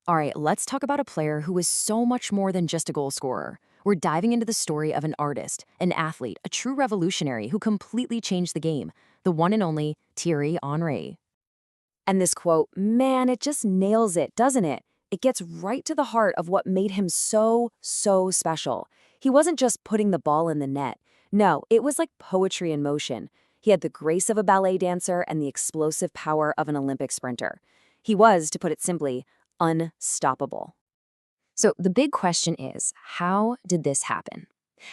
All right, let's talk about a player who is so much more than just a goal scorer. We're diving into the story of an artist, an athlete, a true revolutionary who completely changed the game, the one and only Thierry Henry. And this quote, man, it just nails it, doesn't it? It gets right to the heart of what made him so special. He wasn't just putting the ball in the net. No, it was like poetry in motion. He had the grace of a ballet dancer and the explosive power of an Olympic sprinter. He was, to put it simply, unstoppable. So the big question is, how did this happen?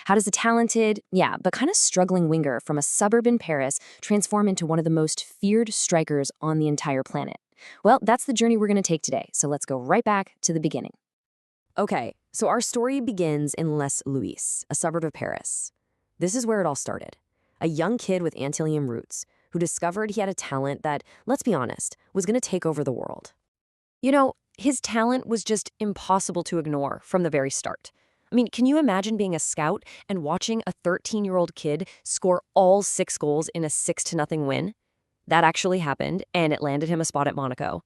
How does a talented, but kind of struggling winger from a suburb in Paris transform into one of the most feared strikers on the entire planet? Well, that's the journey we're going to take today, so let's go right back to the beginning. Okay, so our story begins in Les Louis, a suburb of Paris. This is where it all started. A young kid with Antillean roots who discovered he had a talent that, let's be honest, was going to take over the world. You know, his talent was just impossible to ignore from the very start. I mean, can you imagine being a scout and watching a 13-year-old kid score all 6 goals in a 6-0 win? That actually happened, and it landed him a spot at Monaco.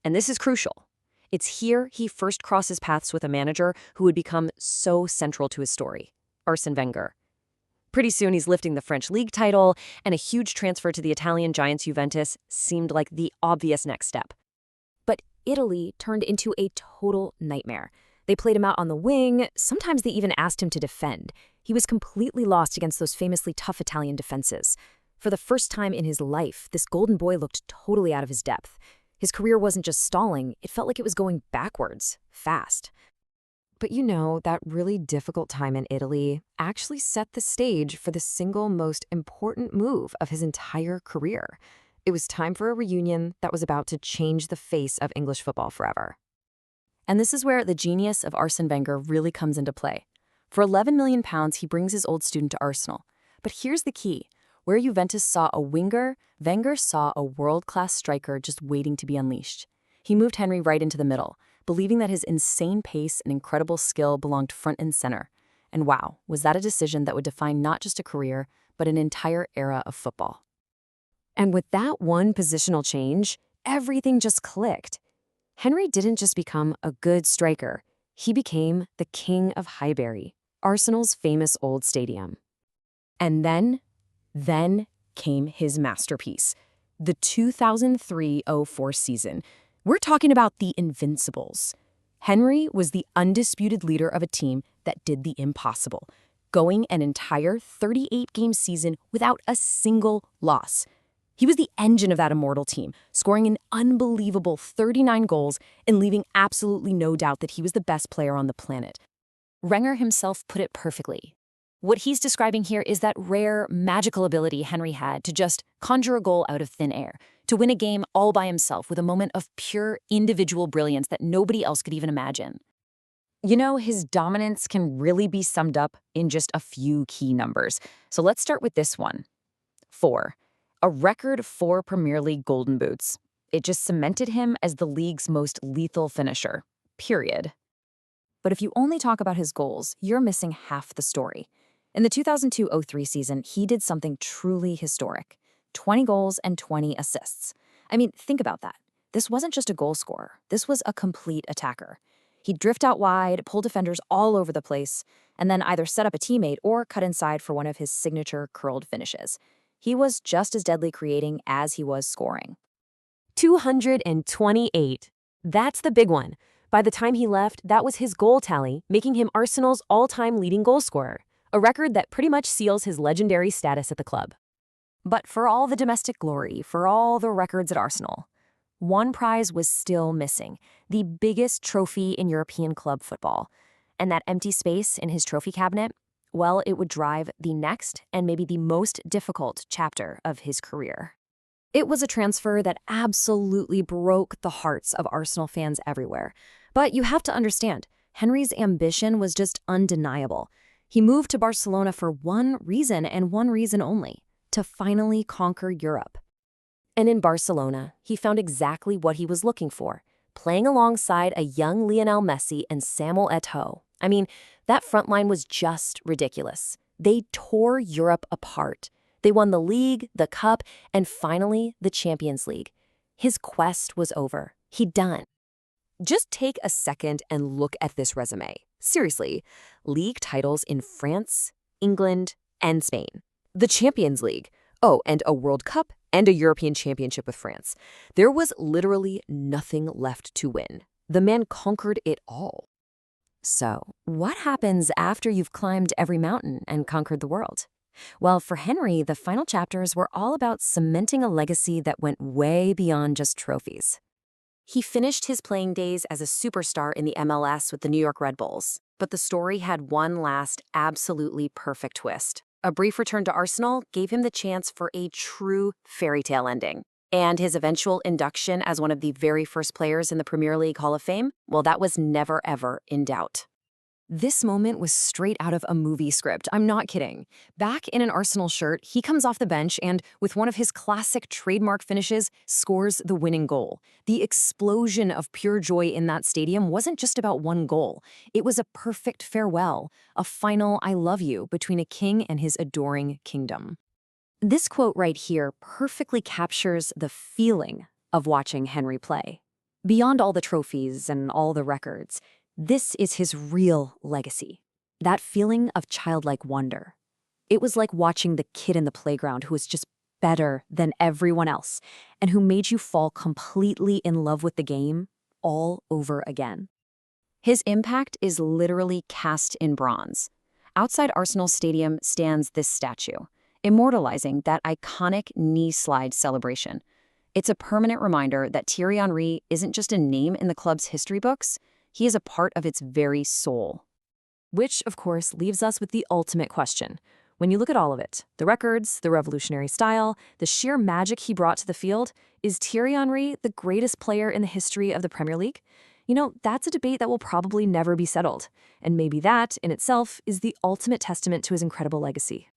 And this is crucial. It's here he first crosses paths with a manager who would become so central to his story, Arsène Wenger. Pretty soon he's lifting the French league title, and a huge transfer to the Italian giants Juventus seemed like the obvious next step. But Italy turned into a total nightmare. They played him out on the wing. Sometimes they even asked him to defend. He was completely lost against those famously tough Italian defenses. For the first time in his life, this golden boy looked totally out of his depth. His career wasn't just stalling, it felt like it was going backwards, fast. But you know, that really difficult time in Italy actually set the stage for the single most important move of his entire career. It was time for a reunion that was about to change the face of English football forever. And this is where the genius of Arsène Wenger really comes into play. For £11 million, he brings his old student to Arsenal. But here's the key. Where Juventus saw a winger, Wenger saw a world-class striker just waiting to be unleashed. He moved Henry right into the middle, believing that his insane pace and incredible skill belonged front and center. And wow, was that a decision that would define not just a career, but an entire era of football. And with that one positional change, everything just clicked. Henry didn't just become a good striker, he became the king of Highbury, Arsenal's famous old stadium. And then came his masterpiece, the 2003-04 season. We're talking about the Invincibles. Henry was the undisputed leader of a team that did the impossible, going an entire 38-game season without a single loss. He was the engine of that immortal team, scoring an unbelievable 39 goals and leaving absolutely no doubt that he was the best player on the planet. Wenger himself put it perfectly. What he's describing here is that rare, magical ability Henry had to just conjure a goal out of thin air, to win a game all by himself with a moment of pure individual brilliance that nobody else could even imagine. You know, his dominance can really be summed up in just a few key numbers. So let's start with this one. 4. A record 4 Premier League Golden Boots. It just cemented him as the league's most lethal finisher. Period. But if you only talk about his goals, you're missing half the story. In the 2002-03 season, he did something truly historic. 20 goals and 20 assists. I mean, think about that. This wasn't just a goal scorer. This was a complete attacker. He'd drift out wide, pull defenders all over the place, and then either set up a teammate or cut inside for one of his signature curled finishes. He was just as deadly creating as he was scoring. 228. That's the big one. By the time he left, that was his goal tally, making him Arsenal's all-time leading goal scorer, a record that pretty much seals his legendary status at the club. But for all the domestic glory, for all the records at Arsenal, one prize was still missing, the biggest trophy in European club football. And that empty space in his trophy cabinet, well, it would drive the next and maybe the most difficult chapter of his career. It was a transfer that absolutely broke the hearts of Arsenal fans everywhere. But you have to understand, Henry's ambition was just undeniable. He moved to Barcelona for one reason and one reason only, to finally conquer Europe. And in Barcelona, he found exactly what he was looking for, playing alongside a young Lionel Messi and Samuel Eto'o. I mean, that front line was just ridiculous. They tore Europe apart. They won the league, the cup, and finally the Champions League. His quest was over. He'd done. Just take a second and look at this resume. Seriously, league titles in France, England, and Spain. The Champions League. Oh, and a World Cup and a European Championship with France. There was literally nothing left to win. The man conquered it all. So, what happens after you've climbed every mountain and conquered the world? Well, for Henry, the final chapters were all about cementing a legacy that went way beyond just trophies. He finished his playing days as a superstar in the MLS with the New York Red Bulls, but the story had one last absolutely perfect twist. A brief return to Arsenal gave him the chance for a true fairy tale ending. And his eventual induction as one of the very first players in the Premier League Hall of Fame, well, that was never ever in doubt. This moment was straight out of a movie script. I'm not kidding. Back in an Arsenal shirt, he comes off the bench and, with one of his classic trademark finishes, scores the winning goal. The explosion of pure joy in that stadium wasn't just about one goal. It was a perfect farewell, a final I love you between a king and his adoring kingdom. This quote right here perfectly captures the feeling of watching Henry play. Beyond all the trophies and all the records, this is his real legacy. That feeling of childlike wonder. It was like watching the kid in the playground who was just better than everyone else and who made you fall completely in love with the game all over again. His impact is literally cast in bronze. Outside Arsenal Stadium stands this statue, immortalizing that iconic knee slide celebration. It's a permanent reminder that Thierry Henry isn't just a name in the club's history books, he is a part of its very soul. Which, of course, leaves us with the ultimate question. When you look at all of it, the records, the revolutionary style, the sheer magic he brought to the field, is Thierry Henry the greatest player in the history of the Premier League? You know, that's a debate that will probably never be settled. And maybe that, in itself, is the ultimate testament to his incredible legacy.